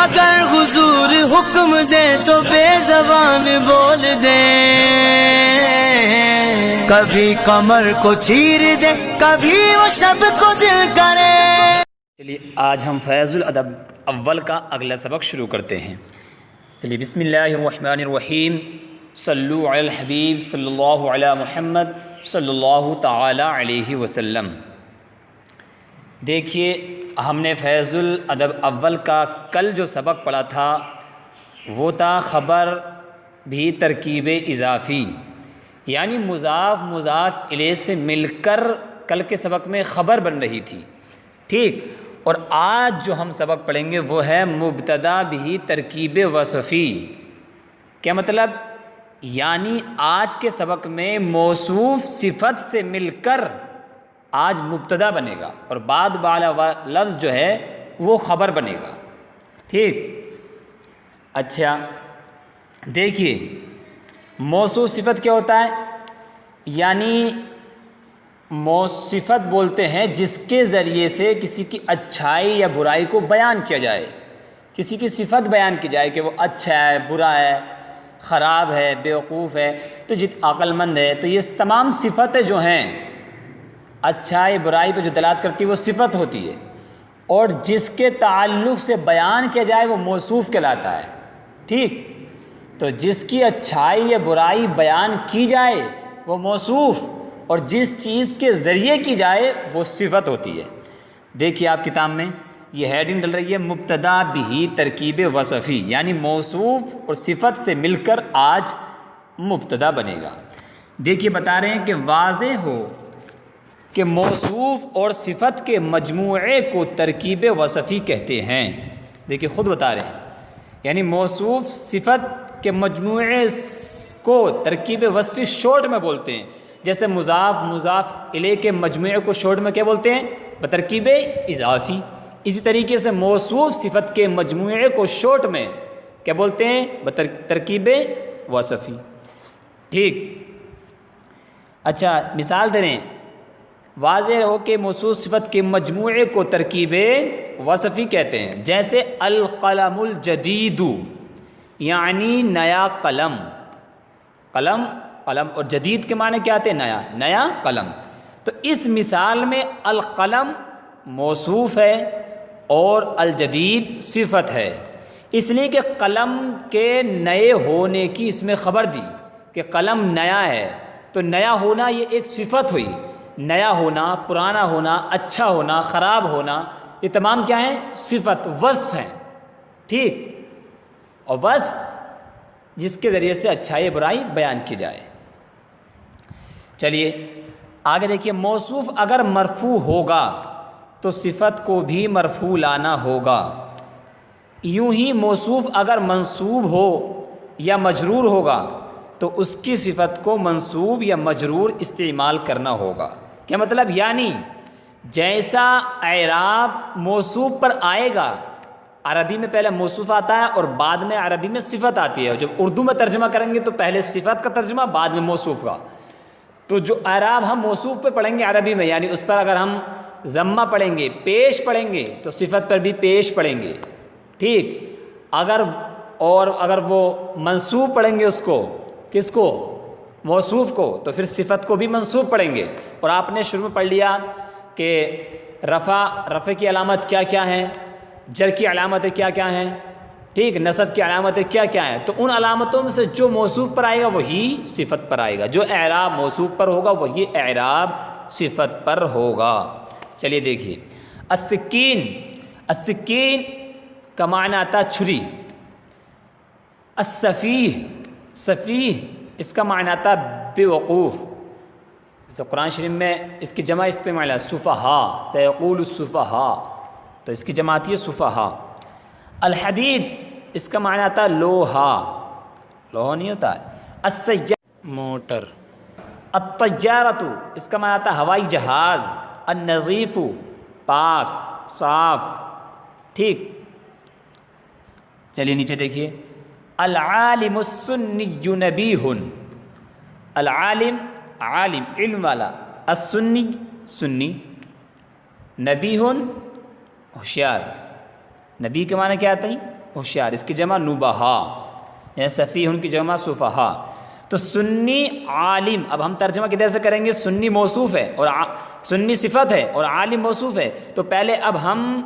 اگر حضور حکم دے تو بے زبان بول دے، کبھی کمر کو چیر دے، کبھی وہ سب کو دل کرے۔ چلیے آج ہم فیض الادب اول کا اگلا سبق شروع کرتے ہیں۔ چلیے بسم اللہ الرحمن الرحیم، صلو علی الحبیب صلی اللہ علی محمد صلی اللہ تعالی علیہ وسلم۔ دیکھیے ہم نے فیض الادب اول کا کل جو سبق پڑھا تھا وہ تھا خبر بھی ترکیب اضافی، یعنی مضاف مضاف الیہ سے مل کر کل کے سبق میں خبر بن رہی تھی، ٹھیک۔ اور آج جو ہم سبق پڑھیں گے وہ ہے مبتدا بھی ترکیب وصفی۔ کیا مطلب؟ یعنی آج کے سبق میں موصوف صفت سے مل کر آج مبتدا بنے گا اور بعد والا لفظ جو ہے وہ خبر بنے گا، ٹھیک۔ اچھا دیکھیے موصوف صفت کیا ہوتا ہے؟ یعنی صفت بولتے ہیں جس کے ذریعے سے کسی کی اچھائی یا برائی کو بیان کیا جائے، کسی کی صفت بیان کی جائے کہ وہ اچھا ہے، برا ہے، خراب ہے، بیوقوف ہے، تو عقل مند ہے۔ تو یہ تمام صفتیں جو ہیں اچھائی برائی پہ جو دلالت کرتی ہے وہ صفت ہوتی ہے، اور جس کے تعلق سے بیان کیا جائے وہ موصوف کہلاتا ہے، ٹھیک۔ تو جس کی اچھائی یا برائی بیان کی جائے وہ موصوف، اور جس چیز کے ذریعے کی جائے وہ صفت ہوتی ہے۔ دیکھیے آپ کتاب میں یہ ہیڈنگ ڈل رہی ہے مبتدا بھی ترکیب وصفی، یعنی موصوف اور صفت سے مل کر آج مبتدا بنے گا۔ دیکھیے بتا رہے ہیں کہ واضح ہو کہ موصوف اور صفت کے مجموعے کو ترکیب وصفی کہتے ہیں۔ دیکھیے خود بتا رہے ہیں، یعنی موصوف صفت کے مجموعے کو ترکیب وصفی شارٹ میں بولتے ہیں، جیسے مضاف مضاف الیہ کے مجموعے کو شارٹ میں کیا بولتے ہیں؟ بترکیب اضافی۔ اسی طریقے سے موصوف صفت کے مجموعے کو شارٹ میں کیا بولتے ہیں؟ ترکیب وصفی، ٹھیک۔ اچھا مثال دے رہے ہیں، واضح ہو کہ موصوف صفت کے مجموعے کو ترکیب وصفی کہتے ہیں، جیسے القلم الجدید، یعنی نیا قلم۔ قلم اور جدید کے معنی کیا آتے ہیں؟ نیا قلم۔ تو اس مثال میں القلم موصوف ہے اور الجدید صفت ہے، اس لیے کہ قلم کے نئے ہونے کی اس میں خبر دی کہ قلم نیا ہے، تو نیا ہونا یہ ایک صفت ہوئی۔ نیا ہونا، پرانا ہونا، اچھا ہونا، خراب ہونا، یہ تمام کیا ہیں؟ صفت، وصف ہیں، ٹھیک۔ اور وصف جس کے ذریعے سے اچھائی برائی بیان کی جائے۔ چلیے آگے دیکھیے، موصوف اگر مرفوع ہوگا تو صفت کو بھی مرفوع لانا ہوگا۔ یوں ہی موصوف اگر منصوب ہو یا مجرور ہوگا تو اس کی صفت کو منصوب یا مجرور استعمال کرنا ہوگا۔ کیا مطلب؟ یعنی جیسا اعراب موصوف پر آئے گا، عربی میں پہلے موصوف آتا ہے اور بعد میں عربی میں صفت آتی ہے۔ جب اردو میں ترجمہ کریں گے تو پہلے صفت کا ترجمہ، بعد میں موصوف کا۔ تو جو اعراب ہم موصوف پہ پڑھیں گے عربی میں، یعنی اس پر اگر ہم ضمہ پڑھیں گے، پیش پڑھیں گے، تو صفت پر بھی پیش پڑھیں گے، ٹھیک۔ اگر وہ منصوب پڑھیں گے اس کو، کس کو؟ موصوف کو، تو پھر صفت کو بھی منصوب پڑھیں گے۔ اور آپ نے شروع میں پڑھ لیا کہ رفع کی علامت کیا کیا ہیں، جر کی علامتیں کیا کیا ہیں، ٹھیک، نصب کی علامتیں کیا کیا ہیں۔ تو ان علامتوں میں سے جو موصوف پر آئے گا وہی صفت پر آئے گا، جو اعراب موصوف پر ہوگا وہی اعراب صفت پر ہوگا۔ چلیے دیکھیے، السکین کا معنی آتا ہے چھری۔ سفیہ اس کا معنی آتا ہے بے وقوف۔ جیسے قرآن شریف میں اس کی جمع استعمال ہے سفہاء، سیقول السفہاء، تو اس کی جمع آتی ہے سفہاء۔ الحدید اس کا معنی آتا ہے لوہا نہیں ہوتا ہے۔ موٹر۔ الطیارۃ اس کا معنی آتا ہے ہوائی جہاز۔ النظیف پاک، صاف، ٹھیک۔ چلیے نیچے دیکھیے، العالم السنی نبیہ۔ العالم عالم علم والا، السنی سنی، نبیہ ہوشیار۔ نبی کے معنی کیا آتے ہیں؟ ہوشیار، اس کی جمع نبہا، یا سفیہن کی جمع سفہا۔ تو سنی عالم، اب ہم ترجمہ کدھر سے کریں گے؟ سنی موصوف ہے اور سنی صفت ہے اور عالم موصوف ہے، تو پہلے اب ہم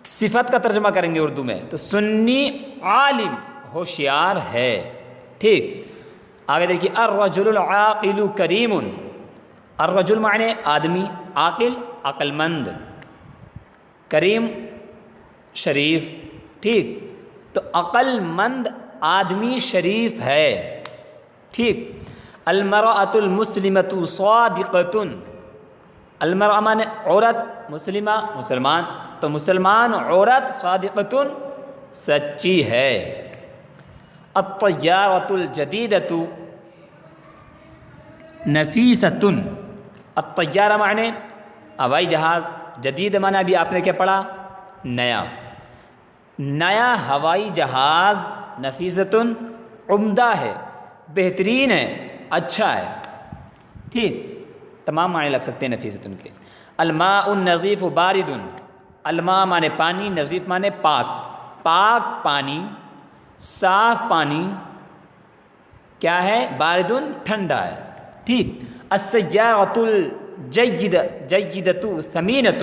صفت کا ترجمہ کریں گے اردو میں، تو سنی عالم ہوشیار ہے، ٹھیک۔ آگے دیکھیے الرجل العاقل کریم، الرجل معنی آدمی، عاقل عقل مند، کریم شریف، ٹھیک۔ تو عقل مند آدمی شریف ہے، ٹھیک۔ المرأة المسلمة صادقة، المرأة معنی عورت، مسلمہ مسلمان، تو مسلمان عورت صادقۃ سچی ہے۔ الطیارۃ الجدیدۃ نفیسۃ، الطیارہ معنی ہوائی جہاز، جدید معنی ابھی آپ نے کیا پڑھا؟ نیا، نیا ہوائی جہاز، نفیسۃ عمدہ ہے، بہترین ہے، اچھا ہے، ٹھیک۔ تمام معنی لگ سکتے ہیں نفیسۃ کے۔ الماء النظیف بارد، الماء معنی پانی، نظیف معنی پاک، پاک پانی، صاف پانی کیا ہے؟ باردن ٹھنڈا ہے، ٹھیک۔ السیارۃ الجیدۃ ثمینۃ،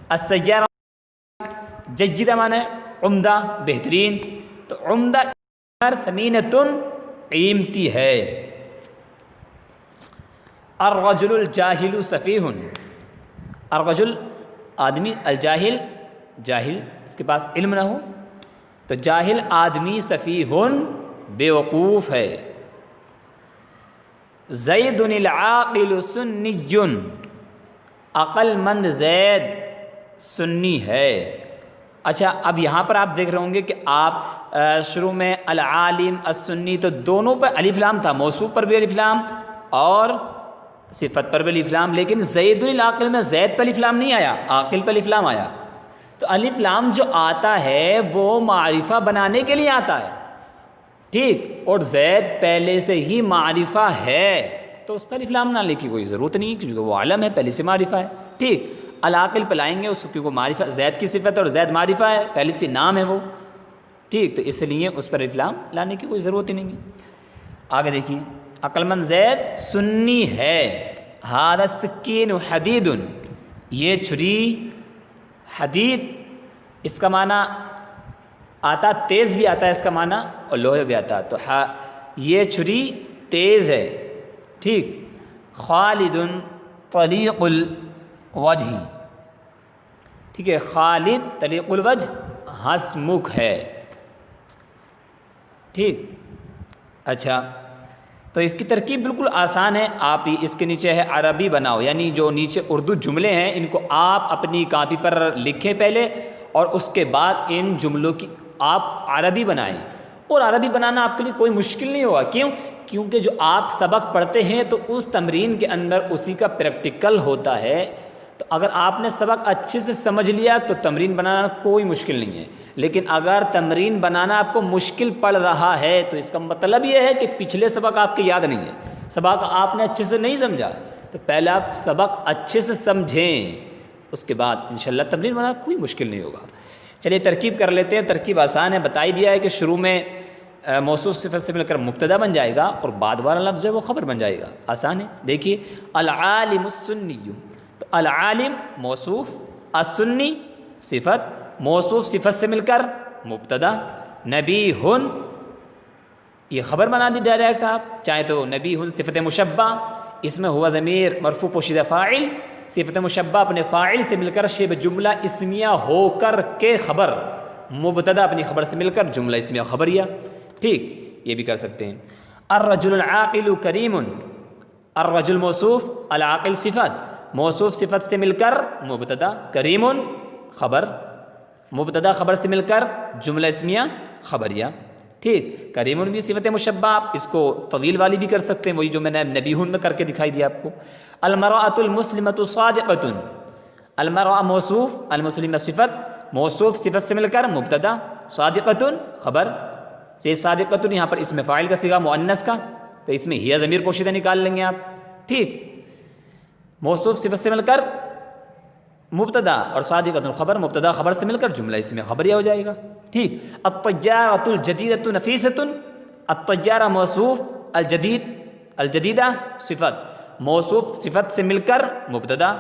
السیارہ جیدہ معنی عمدہ بہترین، تو عمدہ ثمینۃ قیمتی ہے۔ الرجل الجاہل سفیہ، الرجل آدمی، الجاہل جاہل، اس کے پاس علم نہ ہو، تو جاہل آدمی سفیہ بیوقوف ہے۔ زید العاقل سنی، عقل مند زید سنی ہے۔ اچھا اب یہاں پر آپ دیکھ رہے ہوں گے کہ آپ شروع میں العالم السنی، تو دونوں پر الف لام تھا، موصوف پر بھی الف لام اور صفت پر بھی الف لام، لیکن زید العاقل میں زید پر الف لام نہیں آیا، عاقل پر الف لام آیا۔ تو الف لام جو آتا ہے وہ معرفہ بنانے کے لیے آتا ہے، ٹھیک، اور زید پہلے سے ہی معرفہ ہے تو اس پر الف لام نہ لے کی کوئی ضرورت نہیں، کیونکہ وہ عالم ہے، پہلے سے معرفہ ہے، ٹھیک۔ العاقل پہ لائیں گے اس کو، کیونکہ معرفہ زید کی صفت ہے اور زید معرفہ ہے، پہلے سے نام ہے وہ، ٹھیک، تو اس لیے اس پر الف لام لانے کی کوئی ضرورت ہی نہیں ہے۔ آگے دیکھیے عقل مند زید سنی ہے۔ ھذا السکین حدید، یہ چھری، حدید اس کا معنی آتا تیز بھی آتا ہے، اس کا معنی اور لوہے بھی آتا ہے، تو یہ چھری تیز ہے، ٹھیک۔ خالد طلیق الوجہ، ٹھیک ہے، خالد طلیق الوجہ ہنس مکھ ہے، ٹھیک۔ اچھا تو اس کی ترکیب بالکل آسان ہے، آپ اس کے نیچے ہے عربی بناؤ، یعنی جو نیچے اردو جملے ہیں ان کو آپ اپنی کاپی پر لکھیں پہلے، اور اس کے بعد ان جملوں کی آپ عربی بنائیں، اور عربی بنانا آپ کے لیے کوئی مشکل نہیں ہوگا، کیوں؟ کیونکہ جو آپ سبق پڑھتے ہیں تو اس تمرین کے اندر اسی کا پریکٹیکل ہوتا ہے، تو اگر آپ نے سبق اچھے سے سمجھ لیا تو تمرین بنانا کوئی مشکل نہیں ہے، لیکن اگر تمرین بنانا آپ کو مشکل پڑ رہا ہے تو اس کا مطلب یہ ہے کہ پچھلے سبق آپ کے یاد نہیں ہے، سبق آپ نے اچھے سے نہیں سمجھا، تو پہلے آپ سبق اچھے سے سمجھیں، اس کے بعد انشاءاللہ تمرین بنانا کوئی مشکل نہیں ہوگا۔ چلیے ترکیب کر لیتے ہیں، ترکیب آسان ہے، بتا ہی دیا ہے کہ شروع میں موصوف صفت سے مل کر مبتدا بن جائے گا اور بعد والا لفظ جو ہے وہ خبر بن جائے گا، آسان ہے۔ دیکھیے العالم السنی، تو العالم موصوف، السنی صفت، موصوف صفت سے مل کر مبتدا، نبی ہن یہ خبر بنا دی ڈائریکٹ، آپ چاہے تو نبی ہن صفت مشبہ، اس میں ہوا ضمیر مرفوع پوشیدہ فاعل، صفت مشبہ اپنے فاعل سے مل کر شبہ جملہ اسمیہ ہو کر کے خبر، مبتدا اپنی خبر سے مل کر جملہ اسمیہ خبریہ، ٹھیک، یہ بھی کر سکتے ہیں۔ الرجل العاقل کریم، الرجل موصوف، العاقل صفت، موصوف صفت سے مل کر مبتدا، کریم خبر، مبتدا خبر سے مل کر جملہ اسمیہ خبریہ، ٹھیک۔ کریم بھی صفت مشبہ، آپ اس کو طویل والی بھی کر سکتے ہیں، وہی جو میں نے نبیہن میں کر کے دکھائی دیا آپ کو۔ المرأة المسلمة صادقة، المرأة موصوف، المسلمة صفت، موصوف صفت سے مل کر مبتدا، صادقة خبر، سے صادقة یہاں پر اسم فاعل کا صیغہ مؤنث کا، تو اس میں ہی ضمیر پوشیدہ نکال لیں گے آپ، ٹھیک۔ موصوف صفت سے مل کر مبتدا اور صادقۃ خبر، مبتدا خبر سے مل کر جملہ اسمیہ خبریہ ہو جائے گا، ٹھیک. الطیارۃ الجدیدۃ نفیسۃ، الطیارہ موصوف، الجدیدہ صفت، موصوف صفت سے مل کر مبتدا،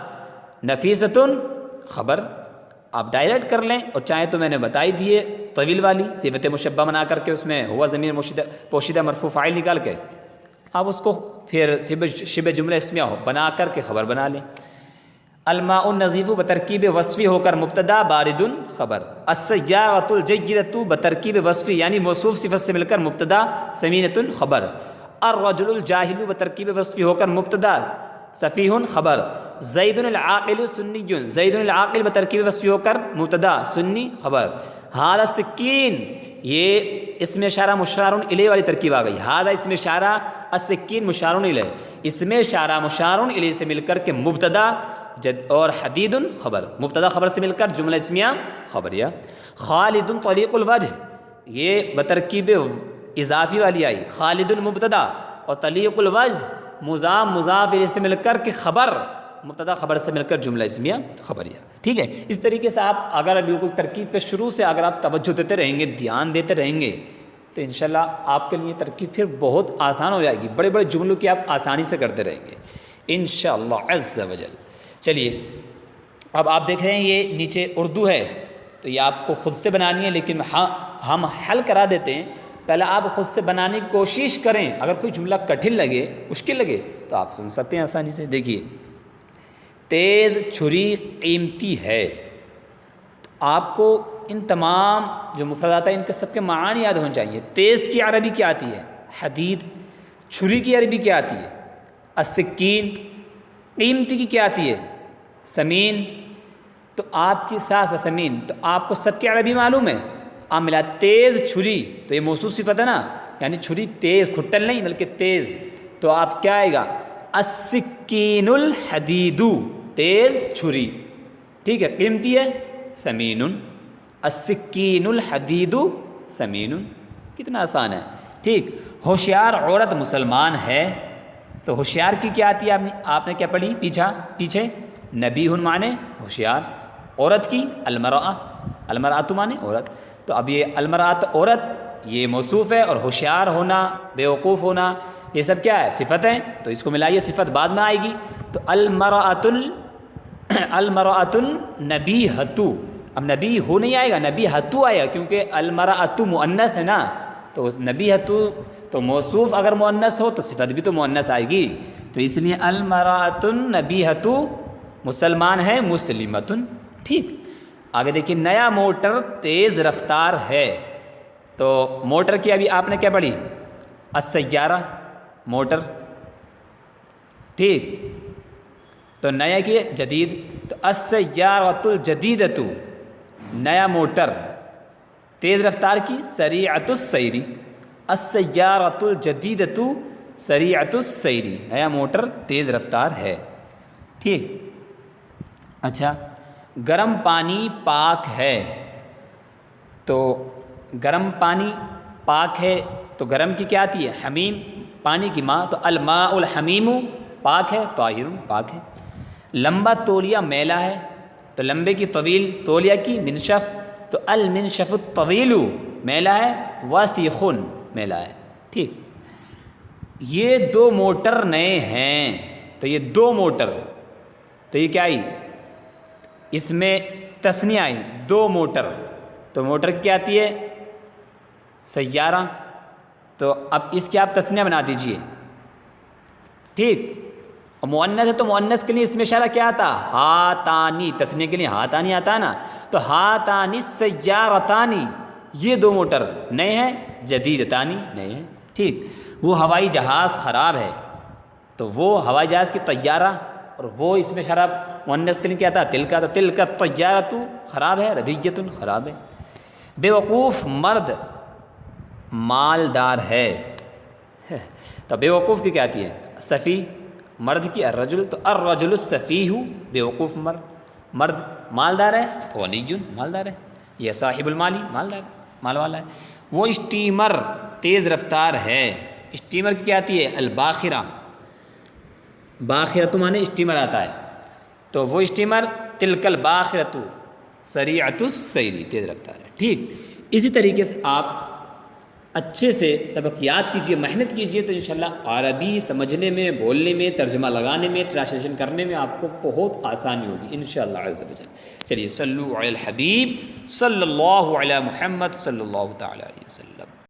نفیسۃ خبر. آپ ڈائریکٹ کر لیں، اور چاہیں تو میں نے بتائی دیے طویل والی صفت مشبہ بنا کر کے اس میں ہوا ضمیر پوشیدہ مرفوع فاعل نکال کے آپ اس کو پھر شبہ جملہ اسمیہ بنا کر کے خبر بنا لیں. الماء النظیف بترکیب وصفی ہو کر مبتدا، بارد خبر. السیارۃ الجیدۃ بترکیب وصفی یعنی موصوف صفت سے مل کر مبتدا، سمینۃ خبر. الرجل الجاہل بترکیب وصفی ہو کر مبتدا، سفیہ خبر. زید العاقل سنی، زید العاقل بترکیب وصفی ہو کر مبتدا، سنی خبر. ھذا السکین، یہ اسم اشارہ مشار الیہ والی ترکیب آ گئی. ھذا اسم اشارہ، السکین مشار الیہ، اسم اشارہ مشار الیہ سے مل کر کے مبتدا اور حدید خبر، مبتدا خبر سے مل کر جملہ اسمیہ خبریہ. خالد طلیق الوجہ، یہ بترکیب اضافی والی آئی. خالد مبتدا اور طلیق الوجہ مضاف مضاف الیہ سے مل کر کے خبر، مبتدا خبر سے مل کر جملہ اسمیہ خبریہ. ٹھیک ہے. اس طریقے سے آپ اگر بالکل ترکیب پہ شروع سے اگر آپ توجہ دیتے رہیں گے، دھیان دیتے رہیں گے، تو انشاءاللہ آپ کے لیے ترکیب پھر بہت آسان ہو جائے گی. بڑے بڑے جملوں کی آپ آسانی سے کرتے رہیں گے انشاءاللہ عز وجل. چلیے اب آپ دیکھ رہے ہیں یہ نیچے اردو ہے، تو یہ آپ کو خود سے بنانی ہے، لیکن ہم حل کرا دیتے ہیں. پہلے آپ خود سے بنانے کی کوشش کریں. اگر کوئی جملہ کٹھن لگے، مشکل لگے، تو آپ سن سکتے ہیں آسانی سے. دیکھیے، تیز چھری قیمتی ہے. تو آپ کو ان تمام جو مفردات ہیں ان کے سب کے معانی یاد ہونے چاہیے. تیز کی عربی کیا آتی ہے؟ حدید. چھری کی عربی کیا آتی ہے؟ السکین. قیمتی کی کیا آتی ہے؟ ثمین. تو آپ کی ساس ثمین، تو آپ کو سب کی عربی معلوم ہے. آپ ملا تیز چھری، تو یہ موصوف صفت ہے نا، یعنی چھری تیز، کھٹل نہیں بلکہ تیز. تو آپ کیا آئے گا؟ السکین الحدید، تیز چھری. ٹھیک ہے. قیمتی ہے ثمین. السکین الحدید ثمین. کتنا آسان ہے. ٹھیک. ہوشیار عورت مسلمان ہے. تو ہوشیار کی کیا آتی ہے؟ آپ نے کیا پڑھی پیچھے؟ نبیہ مانے ہوشیار. عورت کی المرأہ، المرأۃ مانے عورت. تو اب یہ المرأۃ عورت یہ موصوف ہے، اور ہوشیار ہونا، بیوقوف ہونا، یہ سب کیا ہے؟ صفت ہیں. تو اس کو ملائیے، صفت بعد میں آئے گی. تو المرأۃ النبیہۃ، اب نبی ہو نہیں آئے گا، نبیہۃ آئے گا، کیونکہ المرأۃ مؤنث ہے نا. تو نبیہۃ تو موصوف اگر مؤنث ہو تو صفت بھی تو مؤنث آئے گی. تو اس لیے المرأۃ النبیہۃ، مسلمان ہے، مسلمۃ. ٹھیک. آگے دیکھیے، نیا موٹر تیز رفتار ہے. تو موٹر کی ابھی آپ نے کیا پڑھی؟ السیارہ، موٹر. ٹھیک. تو نیا کی جدید، تو السیارۃ الجدیدۃ، نیا موٹر. تیز رفتار کی سریعۃ السیری، السیارۃ الجدیدۃ سریعۃ السیری، نیا موٹر تیز رفتار ہے. ٹھیک. اچھا، گرم پانی پاک ہے. تو گرم پانی پاک ہے، تو گرم کی کیا آتی ہے؟ حمیم، پانی کی ماں. تو الماء الحمیم پاک ہے، طاہر پاک ہے. لمبا تولیہ میلا ہے. تو لمبے کی طویل، تولیہ کی منشف. تو المنشف الطویل میلا ہے، واسیخ میلا ہے. ٹھیک. یہ دو موٹر نئے ہیں. تو یہ دو موٹر، تو یہ کیا آئی؟ اس میں تثنیہ آئی، دو موٹر. تو موٹر کی کیا آتی ہے؟ سیارہ. تو اب اس کی آپ تثنیہ بنا دیجئے. ٹھیک. اور مؤنث ہے تو مؤنث کے لیے اس میں اشارہ کیا آتا؟ ہاتانی. تثنیہ کے لیے ہاتانی آتا نا. تو ہاتانی سیارتانی، یہ دو موٹر نئے ہیں، جدیدتانی نئے ہیں. ٹھیک. وہ ہوائی جہاز خراب ہے. تو وہ ہوائی جہاز کی طیارہ، اور وہ اس میں اشارہ مؤنث کے لیے کیا آتا؟ تل کا. تو تل کا طیارۃ خراب ہے، ردیۃ خراب ہے. بیوقوف مرد مالدار ہے. تو بیوقوف کی کیا آتی ہے؟ سفیہ. مرد کی الرجل. تو الرجل السفیہ، بیوقوف مرد مالدار ہے، غنی مالدار ہے. یہ صاحب المالی، مالدار، مال والا ہے. وہ اسٹیمر تیز رفتار ہے. اسٹیمر کی کیا آتی ہے؟ الباخرہ. باخرۃ مانے اسٹیمر آتا ہے. تو وہ اسٹیمر تلک الباخرۃ سریعۃ السیری، تیز رفتار ہے. ٹھیک. اسی طریقے سے آپ اچھے سے سبق یاد کیجئے، محنت کیجئے، تو انشاءاللہ عربی سمجھنے میں، بولنے میں، ترجمہ لگانے میں، ٹرانسلیشن کرنے میں آپ کو بہت آسانی ہوگی انشاءاللہ عز و جل۔ چلیے صلو علی الحبیب صلی اللہ علی محمد صلی اللہ تعالی علیہ وسلم۔